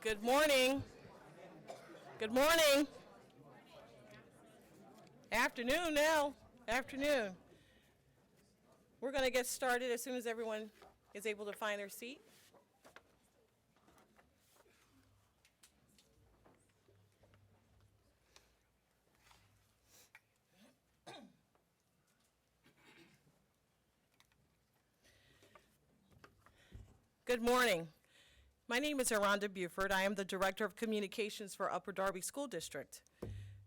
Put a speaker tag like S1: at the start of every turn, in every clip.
S1: Good morning. Good morning. Afternoon now. Afternoon. We're going to get started as soon as everyone is able to find their seat. Good morning. My name is Aranda Buford. I am the Director of Communications for Upper Darby School District.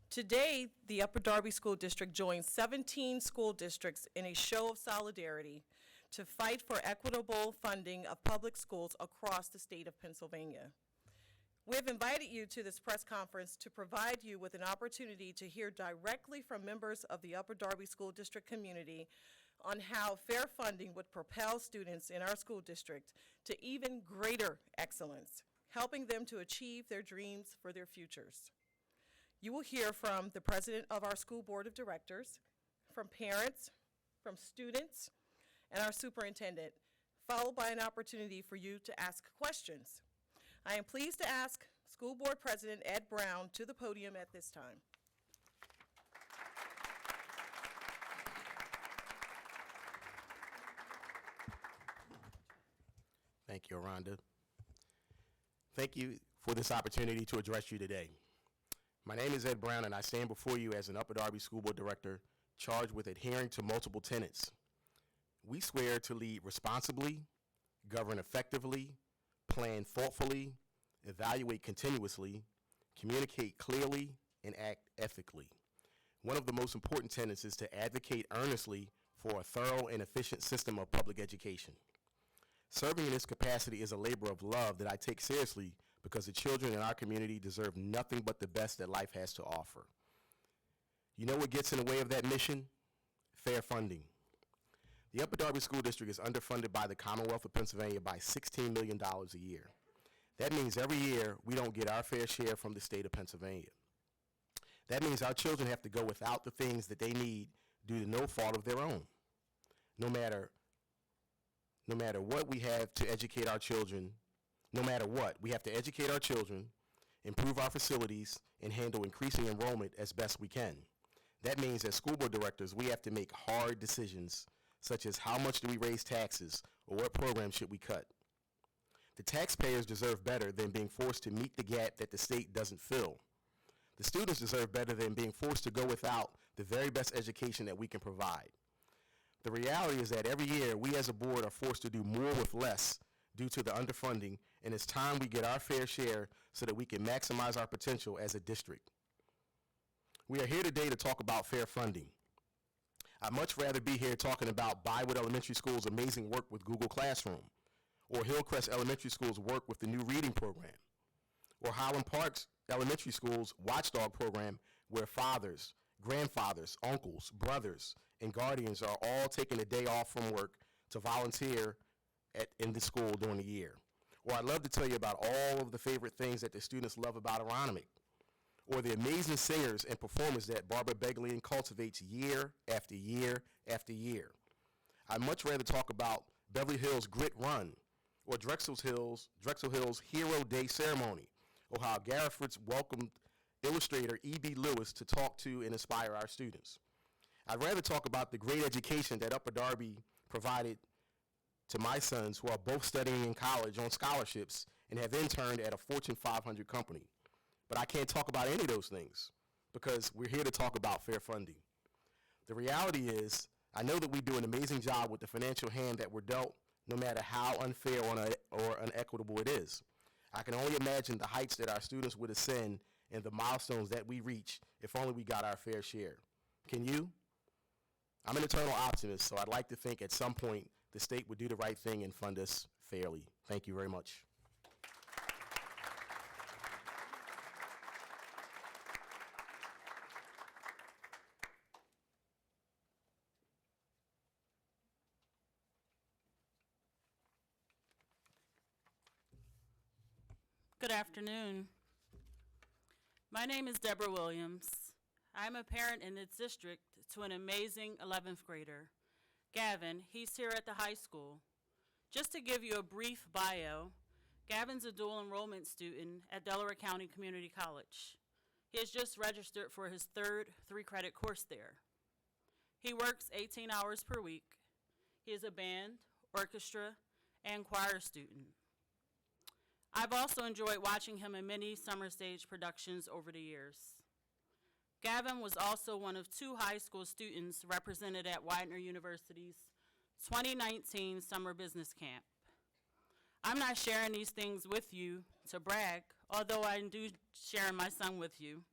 S1: Today, the Upper Darby School District joins 17 school districts in a show of solidarity to fight for equitable funding of public schools across the state of Pennsylvania. We have invited you to this press conference to provide you with an opportunity to hear directly from members of the Upper Darby School District community on how fair funding would propel students in our school district to even greater excellence, helping them to achieve their dreams for their futures. You will hear from the president of our school board of directors, from parents, from students, and our superintendent, followed by an opportunity for you to ask questions. I am pleased to ask School Board President Ed Brown to the podium at this time.
S2: Thank you, Aranda. Thank you for this opportunity to address you today. My name is Ed Brown, and I stand before you as an Upper Darby School Board Director charged with adhering to multiple tenets. We swear to lead responsibly, govern effectively, plan thoughtfully, evaluate continuously, communicate clearly, and act ethically. One of the most important tenets is to advocate earnestly for a thorough and efficient system of public education. Serving in this capacity is a labor of love that I take seriously because the children in our community deserve nothing but the best that life has to offer. You know what gets in the way of that mission? Fair funding. The Upper Darby School District is underfunded by the Commonwealth of Pennsylvania by $16 million a year. That means every year we don't get our fair share from the state of Pennsylvania. That means our children have to go without the things that they need due to no fault of their own. No matter what we have to educate our children, we have to educate our children, improve our facilities, and handle increasing enrollment as best we can. That means as school board directors, we have to make hard decisions, such as how much do we raise taxes or what program should we cut. The taxpayers deserve better than being forced to meet the gap that the state doesn't fill. The students deserve better than being forced to go without the very best education that we can provide. The reality is that every year we as a board are forced to do more with less due to the underfunding, and it's time we get our fair share so that we can maximize our potential as a district. We are here today to talk about fair funding. I'd much rather be here talking about Bywood Elementary School's amazing work with Google Classroom, or Hillcrest Elementary School's work with the new reading program, or Highland Park's Elementary School's Watchdog program, where fathers, grandfathers, uncles, brothers, and guardians are all taking a day off from work to volunteer in the school during the year. Or I'd love to tell you about all of the favorite things that the students love about Aronimink, or the amazing singers and performers that Barbara Begley cultivates year after year after year. I'd much rather talk about Beverly Hills Grit Run, or Drexel Hill's Hero Day Ceremony, or how Gariford's welcomed illustrator E.B. Lewis to talk to and inspire our students. I'd rather talk about the great education that Upper Darby provided to my sons, who are both studying in college on scholarships and have interned at a Fortune 500 company. But I can't talk about any of those things because we're here to talk about fair funding. The reality is, I know that we do an amazing job with the financial hand that we're dealt, no matter how unfair or unequitable it is. I can only imagine the heights that our students would ascend and the milestones that we reach if only we got our fair share. Can you? I'm an eternal optimist, so I'd like to think at some point the state would do the right thing and fund us fairly. Thank you very much.
S3: Good afternoon. My name is Deborah Williams. I'm a parent in this district to an amazing 11th grader. Gavin, he's here at the high school. Just to give you a brief bio, Gavin's a dual enrollment student at Delaware County Community College. He has just registered for his third 3-credit course there. He works 18 hours per week. He is a band, orchestra, and choir student. I've also enjoyed watching him in many summer stage productions over the years. Gavin was also one of 2 high school students represented at Widener University's 2019 Summer Business Camp. I'm not sharing these things with you to brag, although I do share my son with you,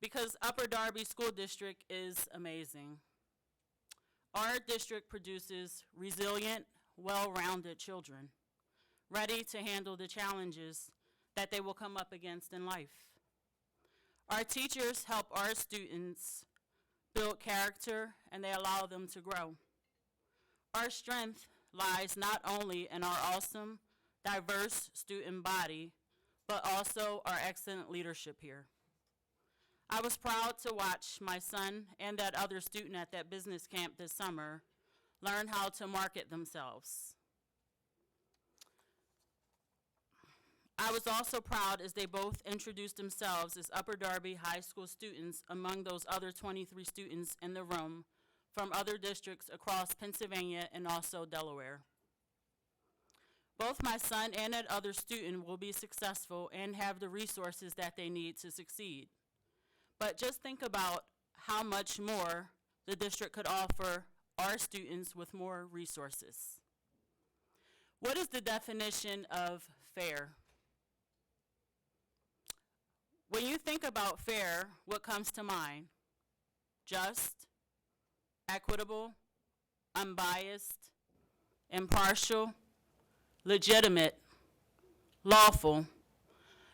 S3: because Upper Darby School District is amazing. Our district produces resilient, well-rounded children, ready to handle the challenges that they will come up against in life. Our teachers help our students build character, and they allow them to grow. Our strength lies not only in our awesome, diverse student body, but also our excellent leadership here. I was proud to watch my son and that other student at that business camp this summer learn how to market themselves. I was also proud as they both introduced themselves as Upper Darby High School students among those other 23 students in the room from other districts across Pennsylvania and also Delaware. Both my son and that other student will be successful and have the resources that they need to succeed. But just think about how much more the district could offer our students with more resources. What is the definition of fair? When you think about fair, what comes to mind? Just, equitable, unbiased, impartial, legitimate, lawful.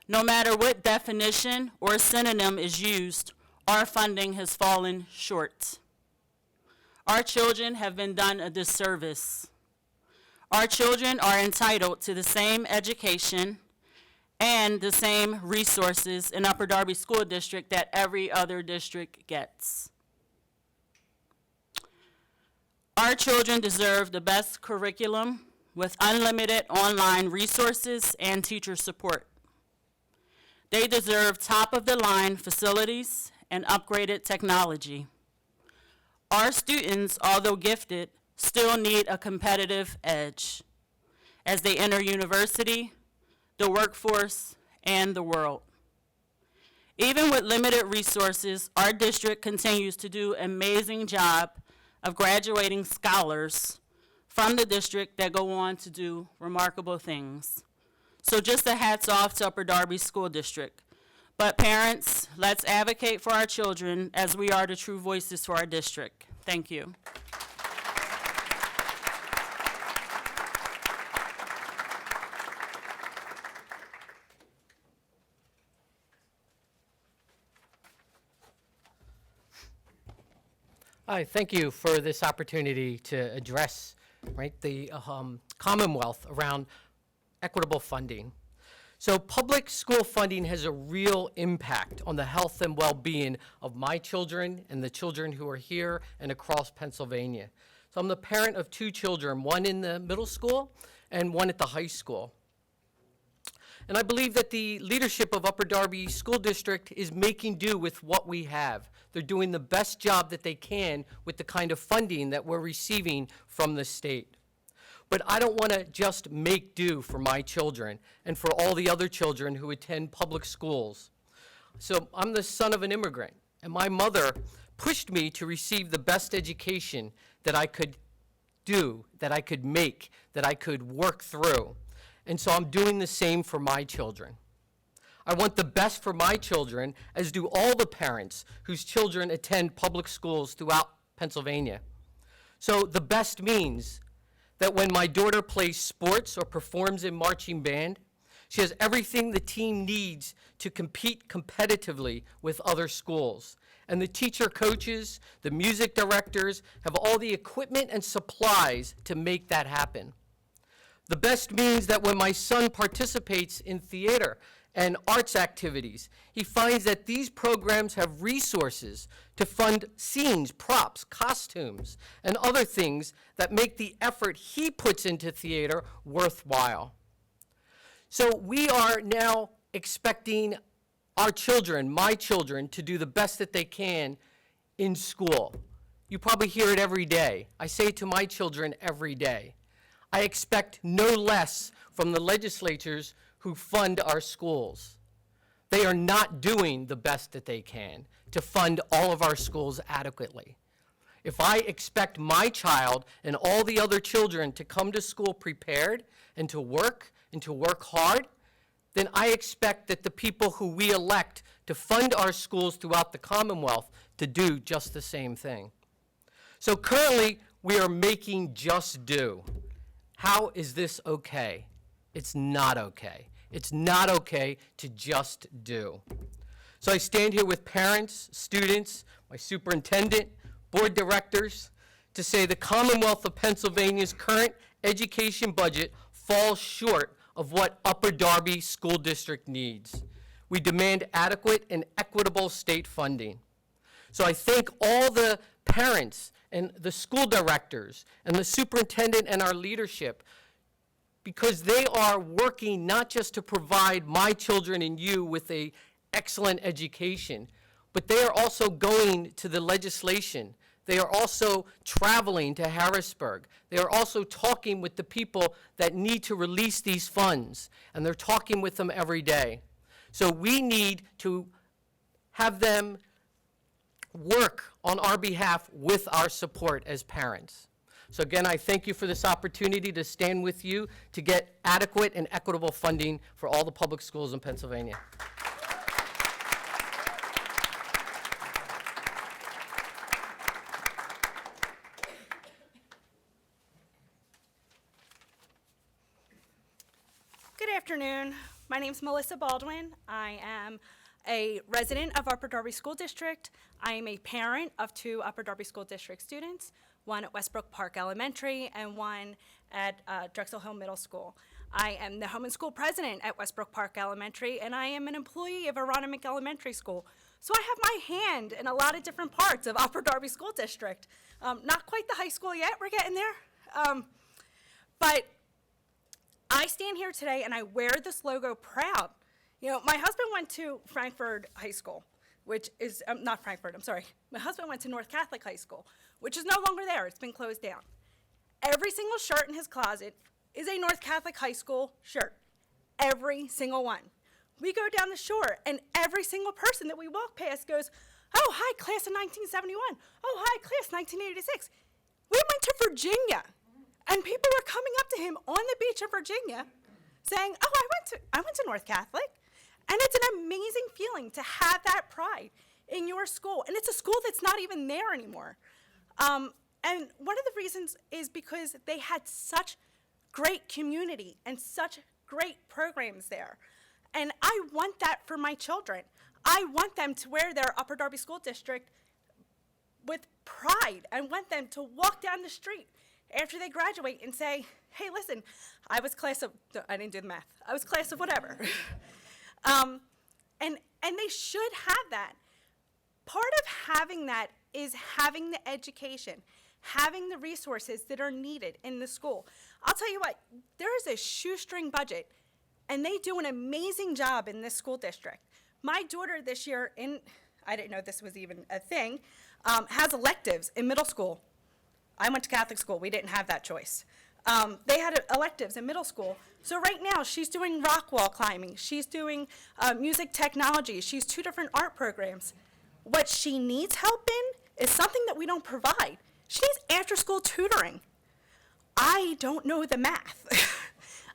S3: No matter what definition or synonym is used, our funding has fallen short. Our children have been done a disservice. Our children are entitled to the same education and the same resources in Upper Darby School District that every other district gets. Our children deserve the best curriculum with unlimited online resources and teacher support. They deserve top-of-the-line facilities and upgraded technology. Our students, although gifted, still need a competitive edge as they enter university, the workforce, and the world. Even with limited resources, our district continues to do an amazing job of graduating scholars from the district that go on to do remarkable things. So just a hats off to Upper Darby School District. But parents, let's advocate for our children as we are the true voices for our district. Thank you.
S4: Hi, thank you for this opportunity to address the Commonwealth around equitable funding. So public school funding has a real impact on the health and well-being of my children and the children who are here and across Pennsylvania. So I'm the parent of 2 children, one in the middle school and one at the high school. And I believe that the leadership of Upper Darby School District is making do with what we have. They're doing the best job that they can with the kind of funding that we're receiving from the state. But I don't want to just make do for my children and for all the other children who attend public schools. So I'm the son of an immigrant, and my mother pushed me to receive the best education that I could do, that I could make, that I could work through. And so I'm doing the same for my children. I want the best for my children, as do all the parents whose children attend public schools throughout Pennsylvania. So the best means that when my daughter plays sports or performs in marching band, she has everything the team needs to compete competitively with other schools. And the teacher coaches, the music directors have all the equipment and supplies to make that happen. The best means that when my son participates in theater and arts activities, he finds that these programs have resources to fund scenes, props, costumes, and other things that make the effort he puts into theater worthwhile. So we are now expecting our children, my children, to do the best that they can in school. You probably hear it every day. I say it to my children every day. I expect no less from the legislatures who fund our schools. They are not doing the best that they can to fund all of our schools adequately. If I expect my child and all the other children to come to school prepared and to work hard, then I expect that the people who we elect to fund our schools throughout the Commonwealth to do just the same thing. So currently, we are making just do. How is this okay? It's not okay. It's not okay to just do. So I stand here with parents, students, my superintendent, board directors, to say the Commonwealth of Pennsylvania's current education budget falls short of what Upper Darby School District needs. We demand adequate and equitable state funding. So I thank all the parents and the school directors and the superintendent and our leadership, because they are working not just to provide my children and you with an excellent education, but they are also going to the legislation. They are also traveling to Harrisburg. They are also talking with the people that need to release these funds, and they're talking with them every day. So we need to have them work on our behalf with our support as parents. So again, I thank you for this opportunity to stand with you to get adequate and equitable funding for all the public schools in Pennsylvania.
S5: Good afternoon. My name is Melissa Baldwin. I am a resident of Upper Darby School District. I am a parent of 2 Upper Darby School District students, one at Westbrook Park Elementary and one at Drexel Hill Middle School. I am the home and school president at Westbrook Park Elementary, and I am an employee of Aronimink Elementary School. So I have my hand in a lot of different parts of Upper Darby School District. Not quite the high school yet, we're getting there. But I stand here today and I wear this logo proud. You know, my husband went to Frankford High School, which is, not Frankford, I'm sorry. My husband went to North Catholic High School, which is no longer there, it's been closed down. Every single shirt in his closet is a North Catholic High School shirt. Every single one. We go down the shore and every single person that we walk past goes, oh, hi, class of 1971. Oh, hi, class 1986. We went to Virginia. And people were coming up to him on the beach of Virginia saying, oh, I went to North Catholic. And it's an amazing feeling to have that pride in your school. And it's a school that's not even there anymore. And one of the reasons is because they had such great community and such great programs there. And I want that for my children. I want them to wear their Upper Darby School District with pride. I want them to walk down the street after they graduate and say, hey, listen, I was class of, I didn't do the math, I was class of whatever. And they should have that. Part of having that is having the education, having the resources that are needed in the school. I'll tell you what, there is a shoestring budget, and they do an amazing job in this school district. My daughter this year, I didn't know this was even a thing, has electives in middle school. I went to Catholic school. We didn't have that choice. They had electives in middle school. So right now, she's doing rock wall climbing. She's doing music technology. She's 2 different art programs. What she needs help in is something that we don't provide. She needs after-school tutoring. I don't know the math.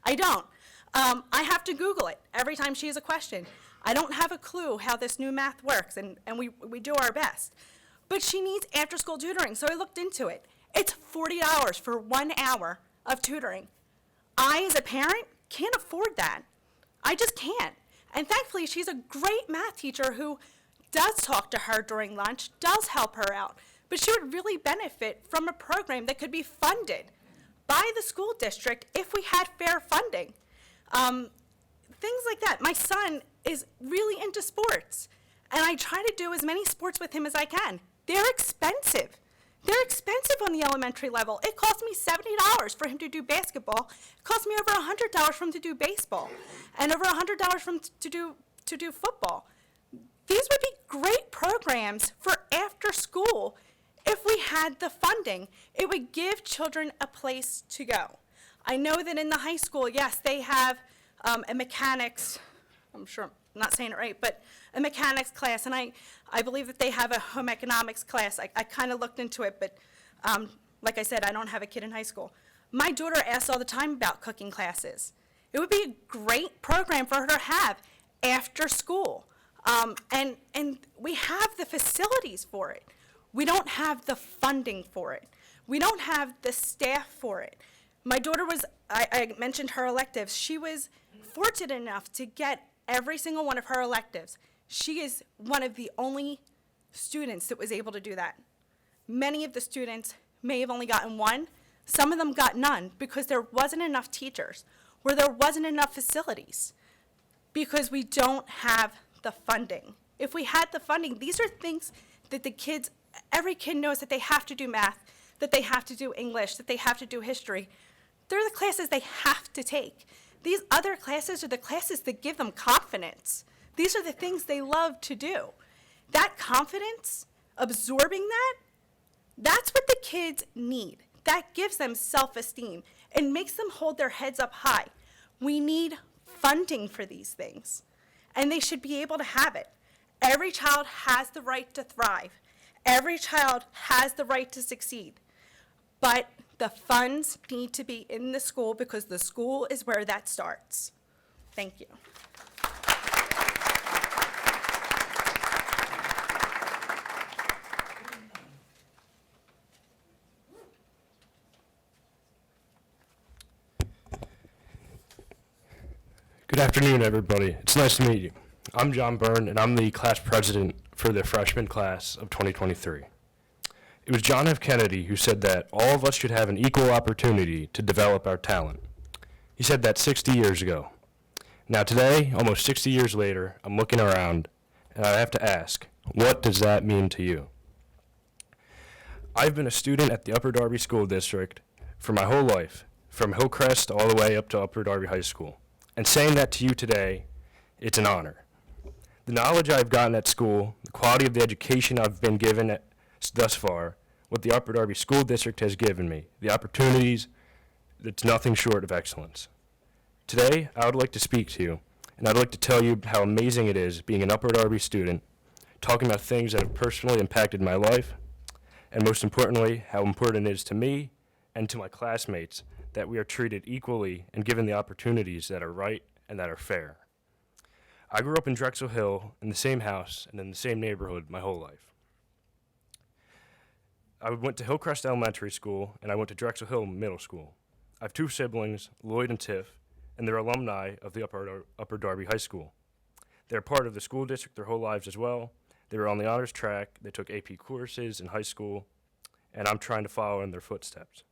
S5: I don't. I have to Google it every time she has a question. I don't have a clue how this new math works, and we do our best. But she needs after-school tutoring, so I looked into it. It's $40 for 1 hour of tutoring. I, as a parent, can't afford that. I just can't. And thankfully, she's a great math teacher who does talk to her during lunch, does help her out. But she would really benefit from a program that could be funded by the school district if we had fair funding. Things like that. My son is really into sports, and I try to do as many sports with him as I can. They're expensive. They're expensive on the elementary level. It cost me $70 for him to do basketball. It cost me over $100 for him to do baseball, and over $100 for him to do football. These would be great programs for after school if we had the funding. It would give children a place to go. I know that in the high school, yes, they have a mechanics, I'm sure I'm not saying it right, but a mechanics class, and I believe that they have a home economics class. I kind of looked into it, but like I said, I don't have a kid in high school. My daughter asks all the time about cooking classes. It would be a great program for her to have after school. And we have the facilities for it. We don't have the funding for it. We don't have the staff for it. My daughter was, I mentioned her electives. She was fortunate enough to get every single one of her electives. She is one of the only students that was able to do that. Many of the students may have only gotten one. Some of them got none because there wasn't enough teachers, or there wasn't enough facilities, because we don't have the funding. If we had the funding, these are things that the kids, every kid knows that they have to do math, that they have to do English, that they have to do history. They're the classes they have to take. These other classes are the classes that give them confidence. These are the things they love to do. That confidence, absorbing that, that's what the kids need. That gives them self-esteem and makes them hold their heads up high. We need funding for these things, and they should be able to have it. Every child has the right to thrive. Every child has the right to succeed. But the funds need to be in the school, because the school is where that starts. Thank you.
S6: Good afternoon, everybody. It's nice to meet you. I'm John Byrne, and I'm the class president for the freshman class of 2023. It was John F. Kennedy who said that all of us should have an equal opportunity to develop our talent. He said that 60 years ago. Now today, almost 60 years later, I'm looking around, and I have to ask, what does that mean to you? I've been a student at the Upper Darby School District for my whole life, from Hillcrest all the way up to Upper Darby High School. And saying that to you today, it's an honor. The knowledge I've gotten at school, the quality of the education I've been given thus far, what the Upper Darby School District has given me, the opportunities, it's nothing short of excellence. Today, I would like to speak to you, and I'd like to tell you how amazing it is being an Upper Darby student, talking about things that have personally impacted my life, and most importantly, how important it is to me and to my classmates that we are treated equally and given the opportunities that are right and that are fair. I grew up in Drexel Hill in the same house and in the same neighborhood my whole life. I went to Hillcrest Elementary School and I went to Drexel Hill Middle School. I have two siblings, Lloyd and Tiff, and they're alumni of the Upper Darby High School. They're part of the school district their whole lives as well. They were on the honors track, they took AP courses in high school, and I'm trying to follow in their footsteps.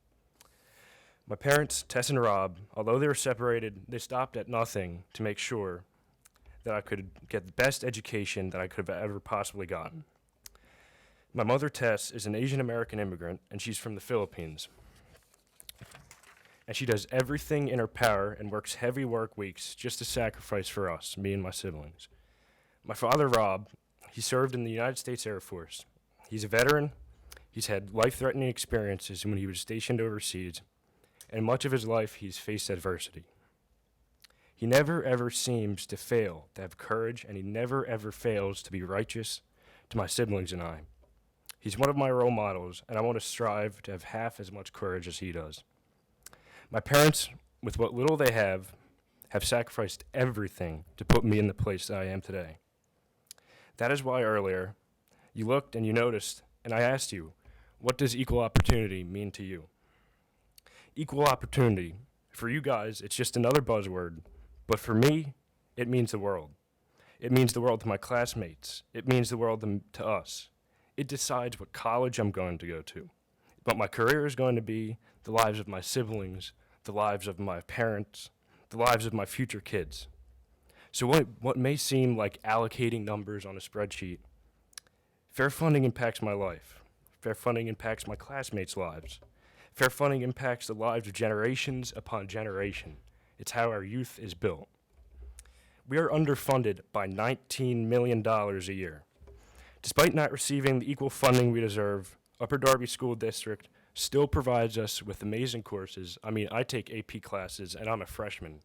S6: My parents, Tess and Rob, although they were separated, they stopped at nothing to make sure that I could get the best education that I could have ever possibly gotten. My mother, Tess, is an Asian American immigrant, and she's from the Philippines. And she does everything in her power and works heavy work weeks just to sacrifice for us, me and my siblings. My father, Rob, he served in the United States Air Force. He's a veteran. He's had life-threatening experiences when he was stationed overseas, and much of his life he's faced adversity. He never ever seems to fail to have courage, and he never ever fails to be righteous to my siblings and I. He's one of my role models, and I want to strive to have half as much courage as he does. My parents, with what little they have sacrificed everything to put me in the place that I am today. That is why earlier you looked and you noticed, and I asked you, what does equal opportunity mean to you? Equal opportunity, for you guys, it's just another buzzword, but for me, it means the world. It means the world to my classmates. It means the world to us. It decides what college I'm going to go to. But my career is going to be the lives of my siblings, the lives of my parents, the lives of my future kids. So what may seem like allocating numbers on a spreadsheet, fair funding impacts my life. Fair funding impacts my classmates' lives. Fair funding impacts the lives of generations upon generation. It's how our youth is built. We are underfunded by $19 million a year. Despite not receiving the equal funding we deserve, Upper Darby School District still provides us with amazing courses. I mean, I take AP classes and I'm a freshman.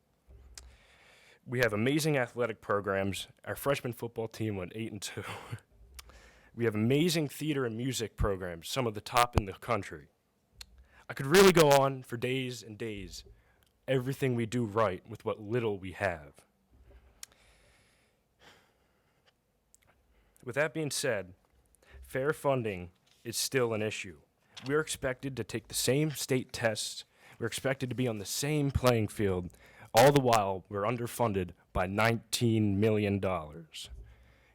S6: We have amazing athletic programs. Our freshman football team went 8-2. We have amazing theater and music programs, some of the top in the country. I could really go on for days and days. Everything we do right with what little we have. With that being said, fair funding is still an issue. We're expected to take the same state tests. We're expected to be on the same playing field. All the while, we're underfunded by $19 million.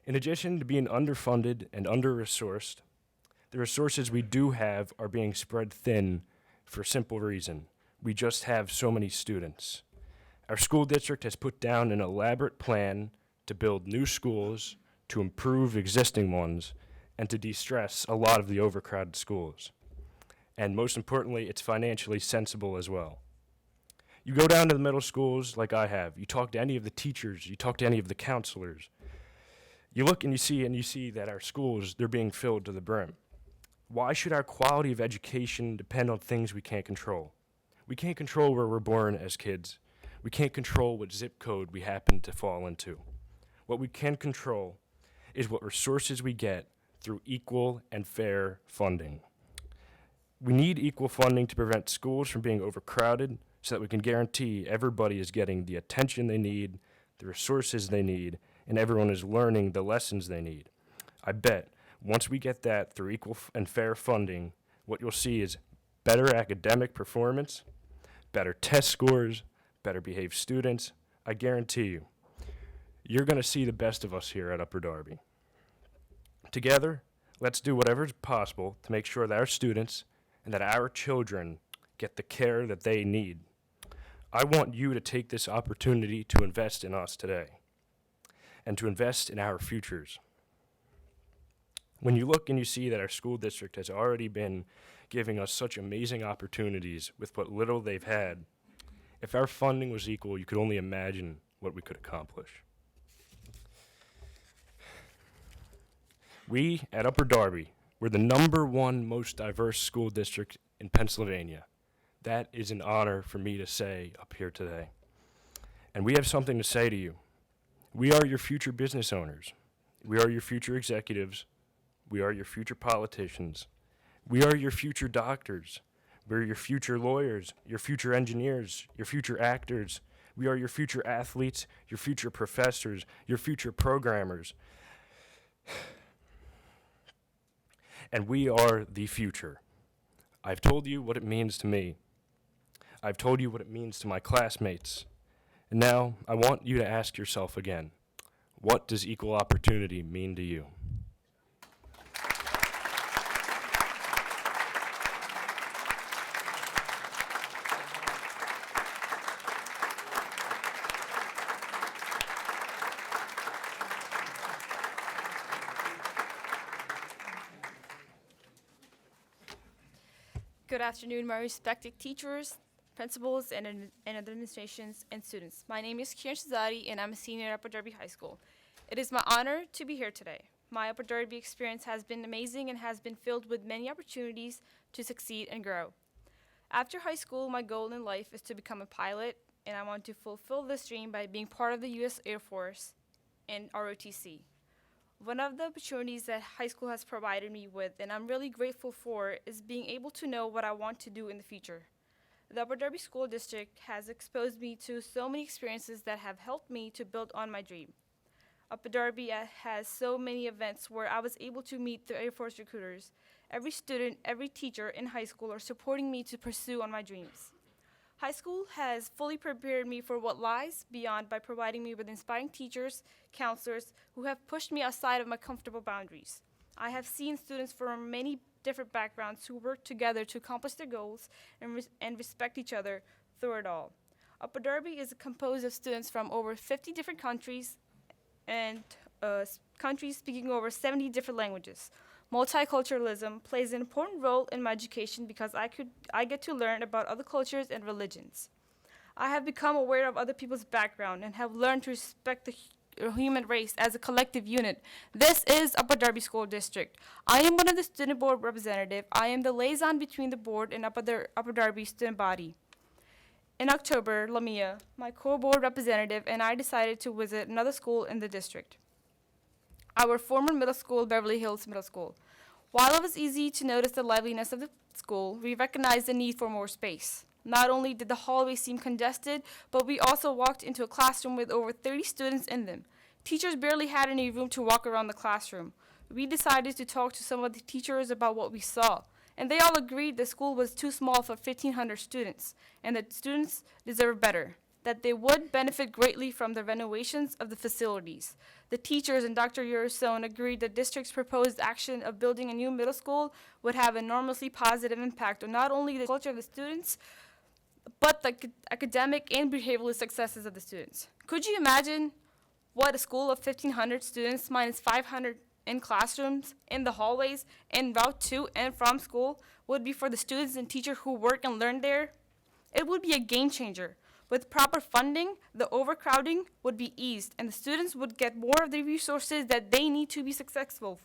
S6: In addition to being underfunded and under-resourced, the resources we do have are being spread thin for a simple reason. We just have so many students. Our school district has put down an elaborate plan to build new schools, to improve existing ones, and to de-stress a lot of the overcrowded schools. And most importantly, it's financially sensible as well. You go down to the middle schools like I have, you talk to any of the teachers, you talk to any of the counselors, you look and you see that our schools, they're being filled to the brim. Why should our quality of education depend on things we can't control? We can't control where we're born as kids. We can't control what zip code we happen to fall into. What we can control is what resources we get through equal and fair funding. We need equal funding to prevent schools from being overcrowded so that we can guarantee everybody is getting the attention they need, the resources they need, and everyone is learning the lessons they need. I bet once we get that through equal and fair funding, what you'll see is better academic performance, better test scores, better behaved students. I guarantee you, you're going to see the best of us here at Upper Darby. Together, let's do whatever is possible to make sure that our students and that our children get the care that they need. I want you to take this opportunity to invest in us today and to invest in our futures. When you look and you see that our school district has already been giving us such amazing opportunities with what little they've had, if our funding was equal, you could only imagine what we could accomplish. We at Upper Darby, we're the #1 most diverse school district in Pennsylvania. That is an honor for me to say up here today. And we have something to say to you. We are your future business owners. We are your future executives. We are your future politicians. We are your future doctors. We're your future lawyers, your future engineers, your future actors. We are your future athletes, your future professors, your future programmers. And we are the future. I've told you what it means to me. I've told you what it means to my classmates. And now I want you to ask yourself again, what does equal opportunity mean to you?
S7: Good afternoon, my respected teachers, principals, and administrations, and students. My name is Kiran Shazadi, and I'm a senior at Upper Darby High School. It is my honor to be here today. My Upper Darby experience has been amazing and has been filled with many opportunities to succeed and grow. After high school, my goal in life is to become a pilot, and I want to fulfill this dream by being part of the U.S. Air Force and ROTC. One of the opportunities that high school has provided me with, and I'm really grateful for, is being able to know what I want to do in the future. The Upper Darby School District has exposed me to so many experiences that have helped me to build on my dream. Upper Darby has so many events where I was able to meet the Air Force recruiters. Every student, every teacher in high school are supporting me to pursue on my dreams. High school has fully prepared me for what lies beyond by providing me with inspiring teachers, counselors who have pushed me outside of my comfortable boundaries. I have seen students from many different backgrounds who work together to accomplish their goals and respect each other through it all. Upper Darby is composed of students from over 50 different countries and countries speaking over 70 different languages. Multiculturalism plays an important role in my education because I get to learn about other cultures and religions. I have become aware of other people's background and have learned to respect the human race as a collective unit. This is Upper Darby School District. I am one of the student board representative. I am the liaison between the board and Upper Darby student body. In October, Lamia, my co-board representative, and I decided to visit another school in the district, our former middle school, Beverly Hills Middle School. While it was easy to notice the liveliness of the school, we recognized the need for more space. Not only did the hallway seem congested, but we also walked into a classroom with over 30 students in them. Teachers barely had any room to walk around the classroom. We decided to talk to some of the teachers about what we saw, and they all agreed the school was too small for 1,500 students, and that students deserve better, that they would benefit greatly from the renovations of the facilities. The teachers and Dr. Urasone agreed the district's proposed action of building a new middle school would have enormously positive impact on not only the culture of the students, but the academic and behavioral successes of the students. Could you imagine what a school of 1,500 students minus 500 in classrooms, in the hallways, en route to and from school would be for the students and teachers who work and learn there? It would be a game changer. With proper funding, the overcrowding would be eased, and the students would get more of the resources that they need to be successful.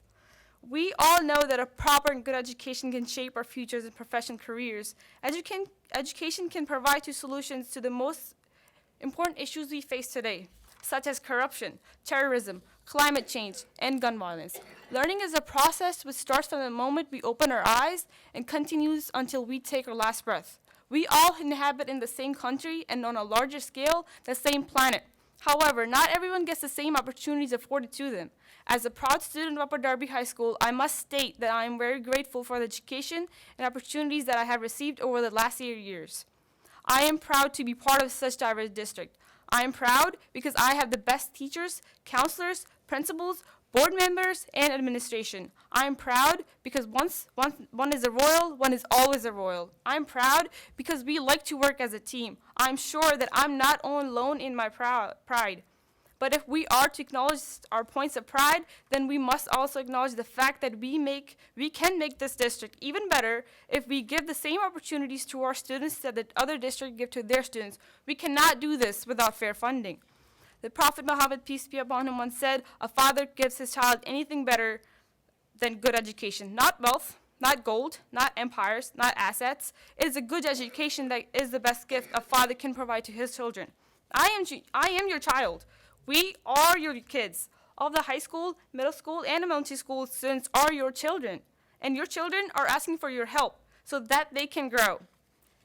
S7: We all know that a proper and good education can shape our futures and professional careers. Education can provide solutions to the most important issues we face today, such as corruption, terrorism, climate change, and gun violence. Learning is a process which starts from the moment we open our eyes and continues until we take our last breath. We all inhabit in the same country and on a larger scale, the same planet. However, not everyone gets the same opportunities afforded to them. As a proud student of Upper Darby High School, I must state that I am very grateful for the education and opportunities that I have received over the last 8 years. I am proud to be part of such diverse district. I am proud because I have the best teachers, counselors, principals, board members, and administration. I am proud because one is a royal, one is always a royal. I'm proud because we like to work as a team. I'm sure that I'm not alone in my pride. But if we are to acknowledge our points of pride, then we must also acknowledge the fact that we can make this district even better if we give the same opportunities to our students that the other districts give to their students. We cannot do this without fair funding. The Prophet Muhammad, peace be upon him, once said, "A father gives his child anything better than good education. Not wealth, not gold, not empires, not assets. It is a good education that is the best gift a father can provide to his children." I am your child. We are your kids. All the high school, middle school, and elementary school students are your children. And your children are asking for your help so that they can grow.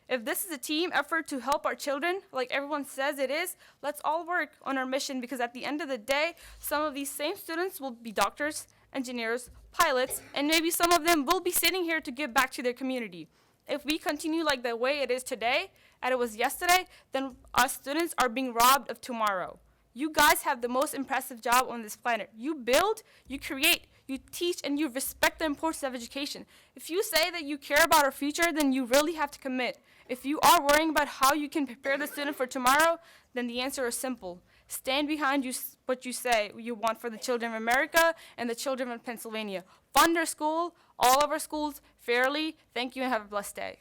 S7: If this is a team effort to help our children, like everyone says it is, let's all work on our mission, because at the end of the day, some of these same students will be doctors, engineers, pilots, and maybe some of them will be sitting here to give back to their community. If we continue like the way it is today, and it was yesterday, then us students are being robbed of tomorrow. You guys have the most impressive job on this planet. You build, you create, you teach, and you respect the importance of education. If you say that you care about our future, then you really have to commit. If you are worrying about how you can prepare the student for tomorrow, then the answer is simple. Stand behind what you say you want for the children of America and the children of Pennsylvania. Fund our school, all of our schools, fairly. Thank you and have a blessed day.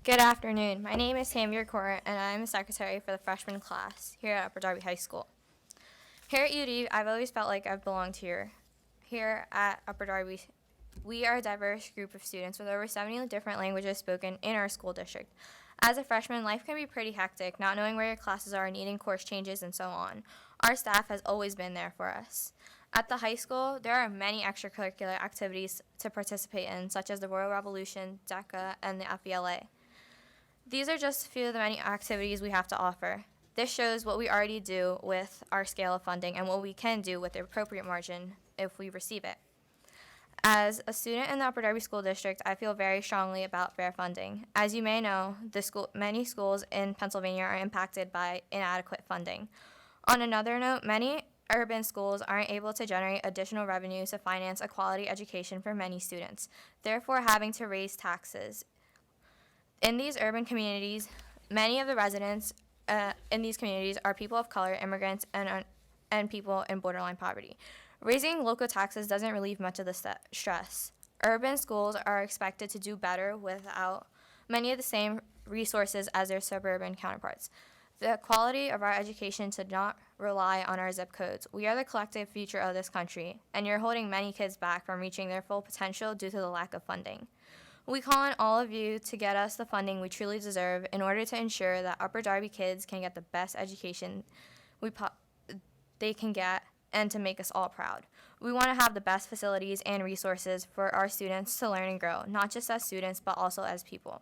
S8: Good afternoon. My name is Tamir Cora, and I am a secretary for the freshman class here at Upper Darby High School. Here at UD, I've always felt like I've belonged here. Here at Upper Darby, we are a diverse group of students with over 70 different languages spoken in our school district. As a freshman, life can be pretty hectic, not knowing where your classes are, needing course changes, and so on. Our staff has always been there for us. At the high school, there are many extracurricular activities to participate in, such as the Royal Revolution, DECA, and the FBLA. These are just a few of the many activities we have to offer. This shows what we already do with our scale of funding and what we can do with the appropriate margin if we receive it. As a student in the Upper Darby School District, I feel very strongly about fair funding. As you may know, many schools in Pennsylvania are impacted by inadequate funding. On another note, many urban schools aren't able to generate additional revenue to finance a quality education for many students, therefore having to raise taxes. In these urban communities, many of the residents in these communities are people of color, immigrants, and people in borderline poverty. Raising local taxes doesn't relieve much of the stress. Urban schools are expected to do better without many of the same resources as their suburban counterparts. The quality of our education should not rely on our zip codes. We are the collective future of this country, and you're holding many kids back from reaching their full potential due to the lack of funding. We call on all of you to get us the funding we truly deserve in order to ensure that Upper Darby kids can get the best education they can get and to make us all proud. We want to have the best facilities and resources for our students to learn and grow, not just as students, but also as people.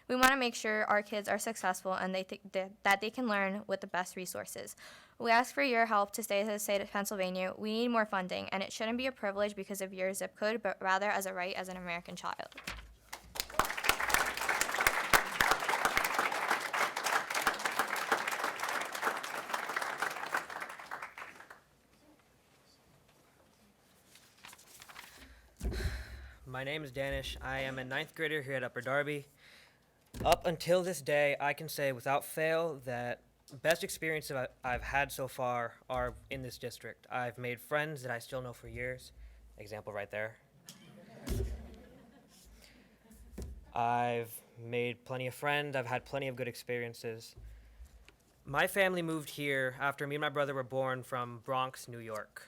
S8: We want to make sure our kids are successful and that they can learn with the best resources. We ask for your help to stay in the state of Pennsylvania. We need more funding, and it shouldn't be a privilege because of your zip code, but rather as a right as an American child.
S9: My name is Danish. I am a 9th grader here at Upper Darby. Up until this day, I can say without fail that best experiences I've had so far are in this district. I've made friends that I still know for years. Example right there. I've made plenty of friends. I've had plenty of good experiences. My family moved here after me and my brother were born from Bronx, New York.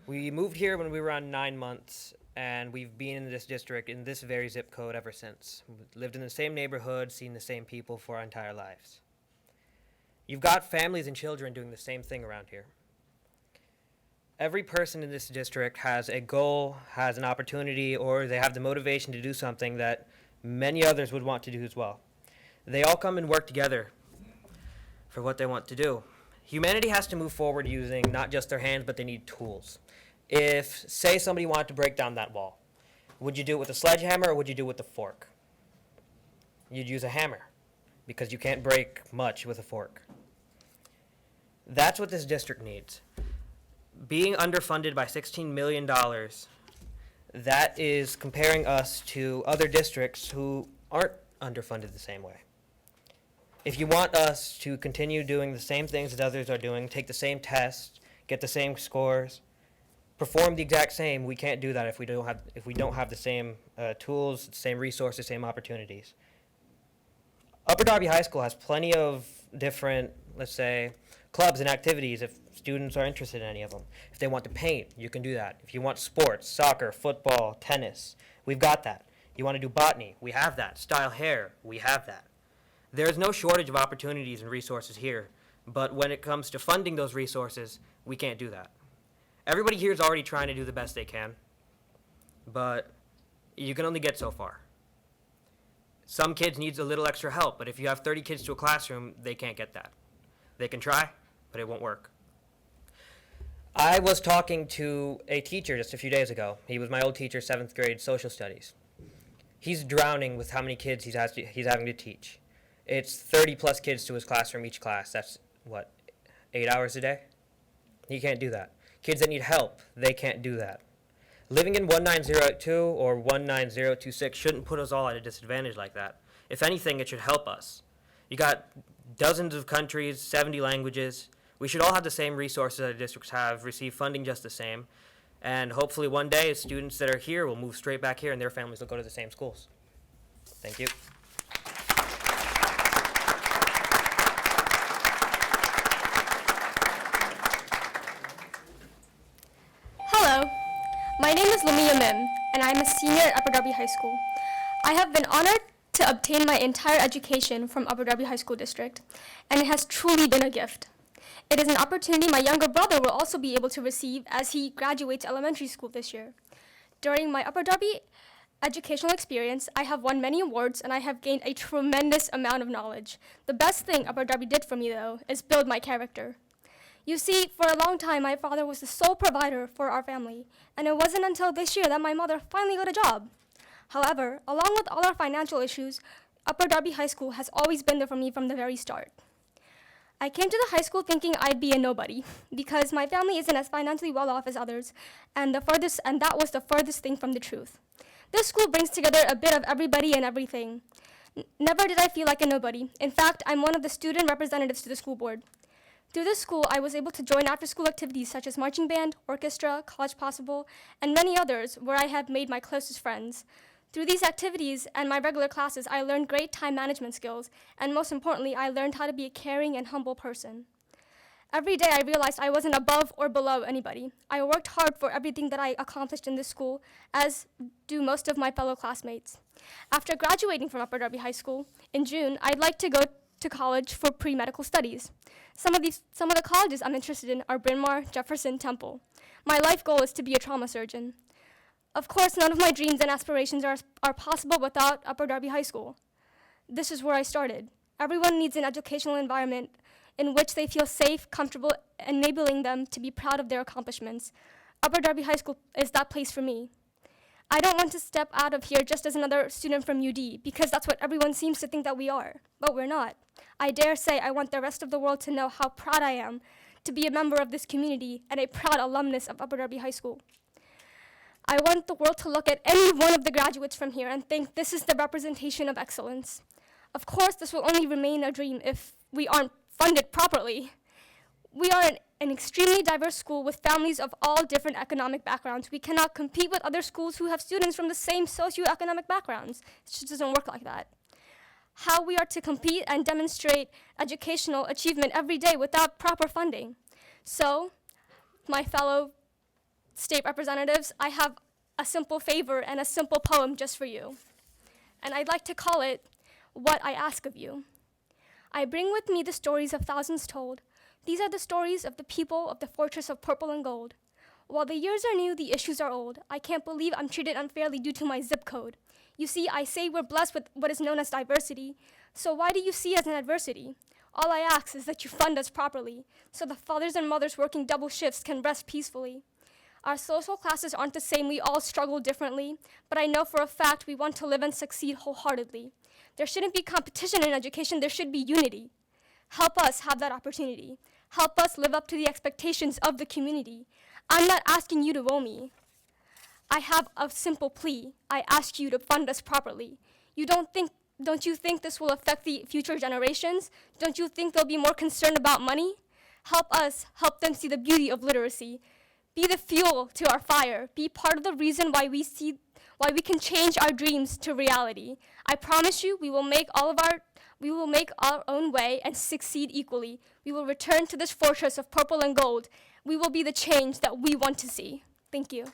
S9: We moved here when we were around 9 months, and we've been in this district, in this very zip code ever since. We've lived in the same neighborhood, seen the same people for our entire lives. You've got families and children doing the same thing around here. Every person in this district has a goal, has an opportunity, or they have the motivation to do something that many others would want to do as well. They all come and work together for what they want to do. Humanity has to move forward using not just their hands, but they need tools. If, say, somebody wanted to break down that wall, would you do it with a sledgehammer or would you do it with a fork? You'd use a hammer because you can't break much with a fork. That's what this district needs. Being underfunded by $16 million, that is comparing us to other districts who aren't underfunded the same way. If you want us to continue doing the same things that others are doing, take the same tests, get the same scores, perform the exact same, we can't do that if we don't have the same tools, the same resources, same opportunities. Upper Darby High School has plenty of different, let's say, clubs and activities if students are interested in any of them. If they want to paint, you can do that. If you want sports, soccer, football, tennis, we've got that. You want to do botany, we have that. Style hair, we have that. There's no shortage of opportunities and resources here, but when it comes to funding those resources, we can't do that. Everybody here is already trying to do the best they can, but you can only get so far. Some kids need a little extra help, but if you have 30 kids to a classroom, they can't get that. They can try, but it won't work. I was talking to a teacher just a few days ago. He was my old teacher, 7th grade social studies. He's drowning with how many kids he's having to teach. It's 30 plus kids to his classroom each class. That's, 8 hours a day? He can't do that. Kids that need help, they can't do that. Living in 19082 or 19026 shouldn't put us all at a disadvantage like that. If anything, it should help us. You got dozens of countries, 70 languages. We should all have the same resources that districts have, receive funding just the same, and hopefully one day students that are here will move straight back here and their families will go to the same schools. Thank you.
S10: Hello, my name is Lumia Mim, and I'm a senior at Upper Darby High School. I have been honored to obtain my entire education from Upper Darby High School District, and it has truly been a gift. It is an opportunity my younger brother will also be able to receive as he graduates elementary school this year. During my Upper Darby educational experience, I have won many awards and I have gained a tremendous amount of knowledge. The best thing Upper Darby did for me, though, is build my character. You see, for a long time, my father was the sole provider for our family, and it wasn't until this year that my mother finally got a job. However, along with all our financial issues, Upper Darby High School has always been there for me from the very start. I came to the high school thinking I'd be a nobody because my family isn't as financially well off as others, and that was the furthest thing from the truth. This school brings together a bit of everybody and everything. Never did I feel like a nobody. In fact, I'm one of the student representatives to the school board. Through this school, I was able to join after-school activities such as marching band, orchestra, college possible, and many others where I have made my closest friends. Through these activities and my regular classes, I learned great time management skills, and most importantly, I learned how to be a caring and humble person. Every day I realized I wasn't above or below anybody. I worked hard for everything that I accomplished in this school, as do most of my fellow classmates. After graduating from Upper Darby High School in June, I'd like to go to college for pre-medical studies. Some of the colleges I'm interested in are Bryn Mawr, Jefferson, Temple. My life goal is to be a trauma surgeon. Of course, none of my dreams and aspirations are possible without Upper Darby High School. This is where I started. Everyone needs an educational environment in which they feel safe, comfortable, enabling them to be proud of their accomplishments. Upper Darby High School is that place for me. I don't want to step out of here just as another student from UD, because that's what everyone seems to think that we are, but we're not. I dare say I want the rest of the world to know how proud I am to be a member of this community and a proud alumnus of Upper Darby High School. I want the world to look at any one of the graduates from here and think this is the representation of excellence. Of course, this will only remain a dream if we aren't funded properly. We are an extremely diverse school with families of all different economic backgrounds. We cannot compete with other schools who have students from the same socioeconomic backgrounds. It just doesn't work like that. How we are to compete and demonstrate educational achievement every day without proper funding. So, my fellow state representatives, I have a simple favor and a simple poem just for you. And I'd like to call it, What I Ask of You. I bring with me the stories of thousands told. These are the stories of the people of the fortress of purple and gold. While the years are new, the issues are old. I can't believe I'm treated unfairly due to my zip code. You see, I say we're blessed with what is known as diversity. So why do you see as an adversity? All I ask is that you fund us properly, so the fathers and mothers working double shifts can rest peacefully. Our social classes aren't the same, we all struggle differently, but I know for a fact we want to live and succeed wholeheartedly. There shouldn't be competition in education, there should be unity. Help us have that opportunity. Help us live up to the expectations of the community. I'm not asking you to owe me. I have a simple plea. I ask you to fund us properly. Don't you think this will affect the future generations? Don't you think they'll be more concerned about money? Help us help them see the beauty of literacy. Be the fuel to our fire. Be part of the reason why we can change our dreams to reality. I promise you, we will make our own way and succeed equally. We will return to this fortress of purple and gold. We will be the change that we want to see. Thank you.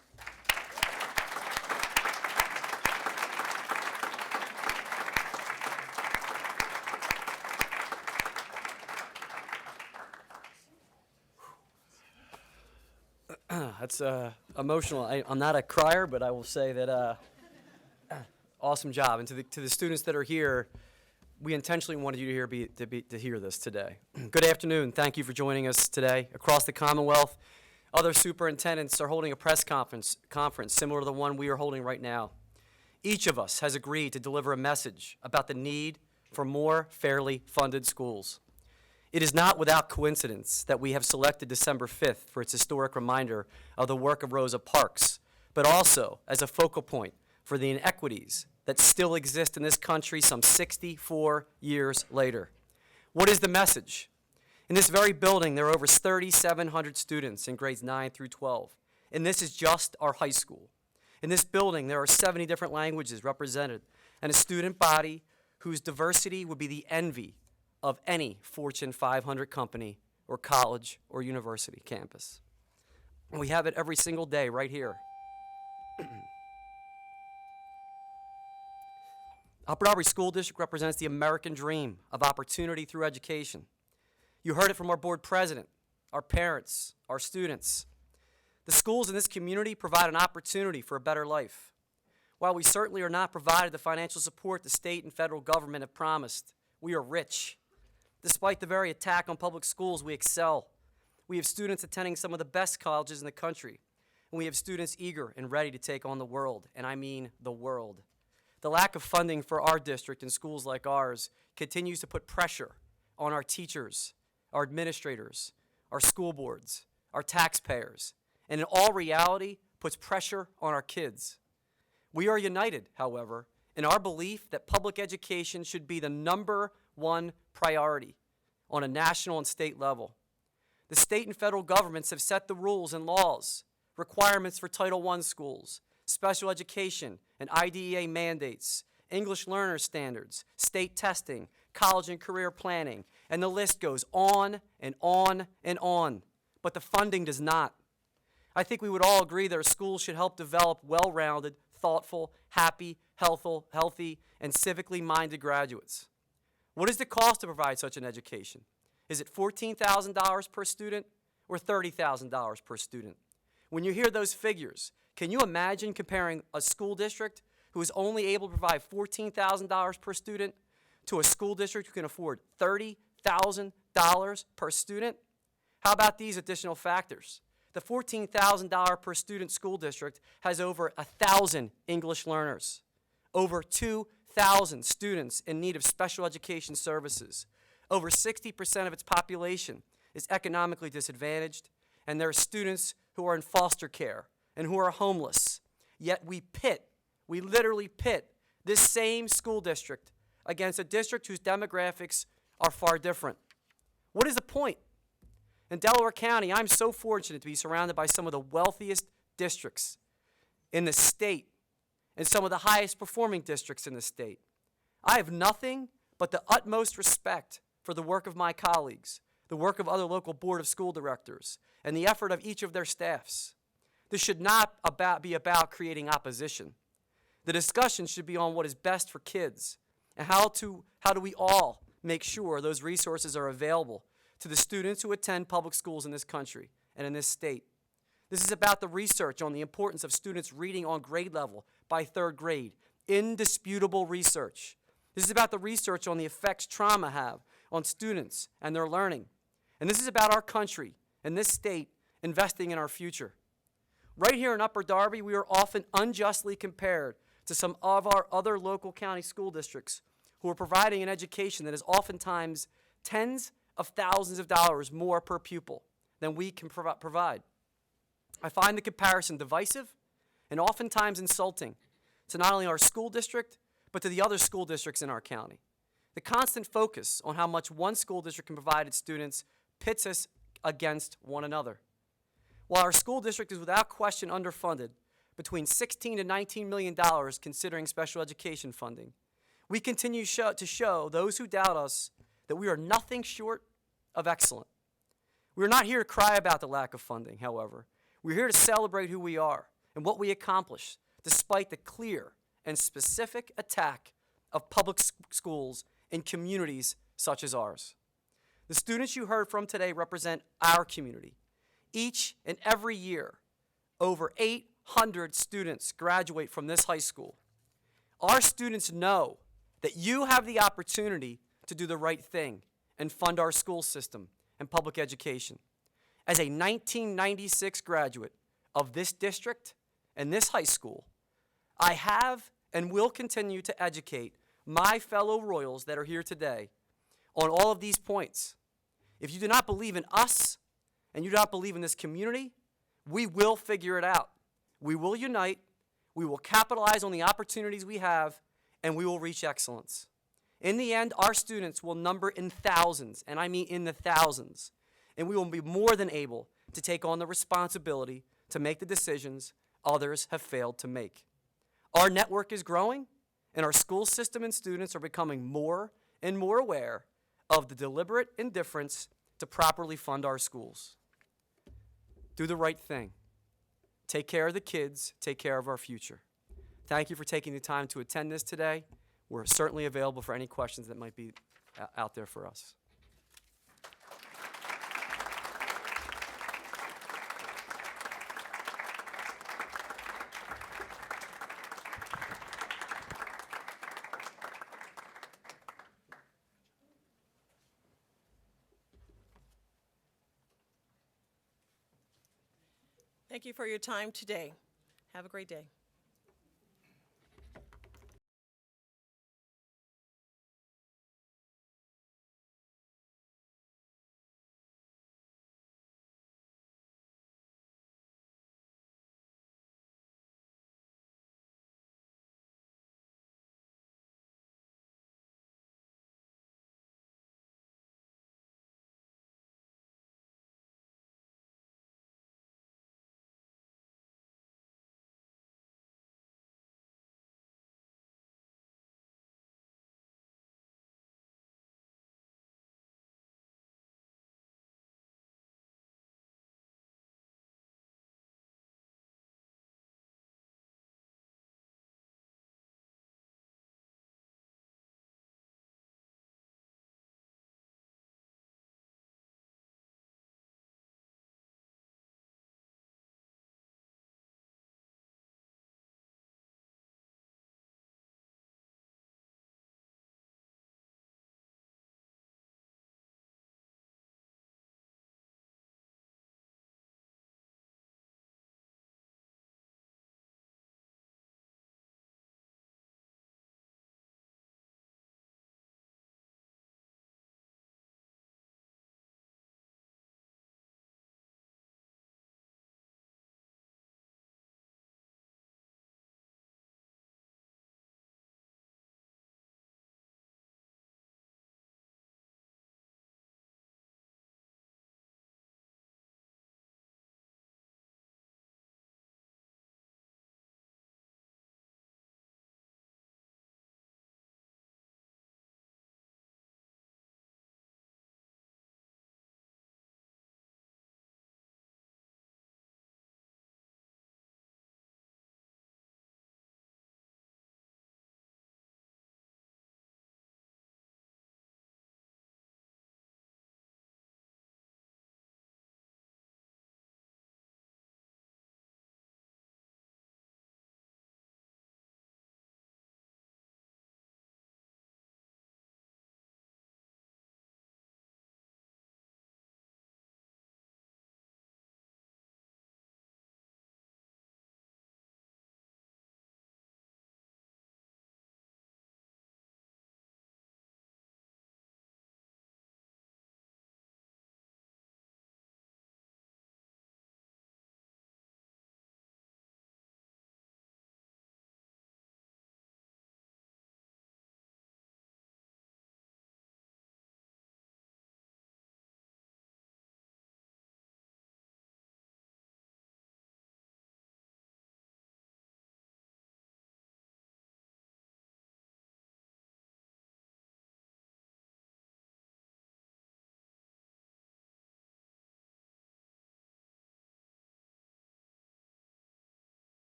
S11: That's emotional. I'm not a crier, but I will say that awesome job. And to the students that are here, we intentionally wanted you to hear this today. Good afternoon. Thank you for joining us today. Across the Commonwealth, other superintendents are holding a press conference similar to the one we are holding right now. Each of us has agreed to deliver a message about the need for more fairly funded schools. It is not without coincidence that we have selected December 5th for its historic reminder of the work of Rosa Parks, but also as a focal point for the inequities that still exist in this country some 64 years later. What is the message? In this very building, there are over 3,700 students in grades 9 through 12, and this is just our high school. In this building, there are 70 different languages represented, and a student body whose diversity would be the envy of any Fortune 500 company or college or university campus. And we have it every single day right here. Upper Darby School District represents the American dream of opportunity through education. You heard it from our board president, our parents, our students. The schools in this community provide an opportunity for a better life. While we certainly are not provided the financial support the state and federal government have promised, we are rich. Despite the very attack on public schools, we excel. We have students attending some of the best colleges in the country, and we have students eager and ready to take on the world, and I mean the world. The lack of funding for our district and schools like ours continues to put pressure on our teachers our administrators, our school boards, our taxpayers, and in all reality puts pressure on our kids. We are united, however, in our belief that public education should be the #1 priority on a national and state level. The state and federal governments have set the rules and laws, requirements for Title I schools, special education and IDEA mandates, English learner standards, state testing, college and career planning, and the list goes on and on and on. But the funding does not. I think we would all agree that our schools should help develop well-rounded, thoughtful, happy, healthy, and civically minded graduates. What is the cost to provide such an education? Is it $14,000 per student or $30,000 per student? When you hear those figures, can you imagine comparing a school district who is only able to provide $14,000 per student to a school district who can afford $30,000 per student? How about these additional factors? The $14,000 per student school district has over 1,000 English learners, over 2,000 students in need of special education services. Over 60% of its population is economically disadvantaged, and there are students who are in foster care and who are homeless. Yet we literally pit this same school district against a district whose demographics are far different. What is the point? In Delaware County, I'm so fortunate to be surrounded by some of the wealthiest districts in the state and some of the highest performing districts in the state. I have nothing but the utmost respect for the work of my colleagues, the work of other local board of school directors, and the effort of each of their staffs. This should not be about creating opposition. The discussion should be on what is best for kids and how do we all make sure those resources are available to the students who attend public schools in this country and in this state. This is about the research on the importance of students reading on grade level by 3rd grade, indisputable research. This is about the research on the effects trauma have on students and their learning. And this is about our country and this state investing in our future. Right here in Upper Darby, we are often unjustly compared to some of our other local county school districts who are providing an education that is oftentimes tens of thousands of dollars more per pupil than we can provide. I find the comparison divisive and oftentimes insulting to not only our school district, but to the other school districts in our county. The constant focus on how much one school district can provide its students pits us against one another. While our school district is without question underfunded, between $16 to $19 million considering special education funding, we continue to show those who doubt us that we are nothing short of excellent. We're not here to cry about the lack of funding, however. We're here to celebrate who we are and what we accomplished, despite the clear and specific attack of public schools in communities such as ours. The students you heard from today represent our community. Each and every year, over 800 students graduate from this high school. Our students know that you have the opportunity to do the right thing and fund our school system and public education. As a 1996 graduate of this district and this high school, I have and will continue to educate my fellow Royals that are here today on all of these points. If you do not believe in us and you do not believe in this community, we will figure it out. We will unite, we will capitalize on the opportunities we have, and we will reach excellence. In the end, our students will number in thousands, and I mean in the thousands, and we will be more than able to take on the responsibility to make the decisions others have failed to make. Our network is growing, and our school system and students are becoming more and more aware of the deliberate indifference to properly fund our schools. Do the right thing. Take care of the kids, take care of our future. Thank you for taking the time to attend this today. We're certainly available for any questions that might be out there for us.
S1: Thank you for your time today. Have a great day.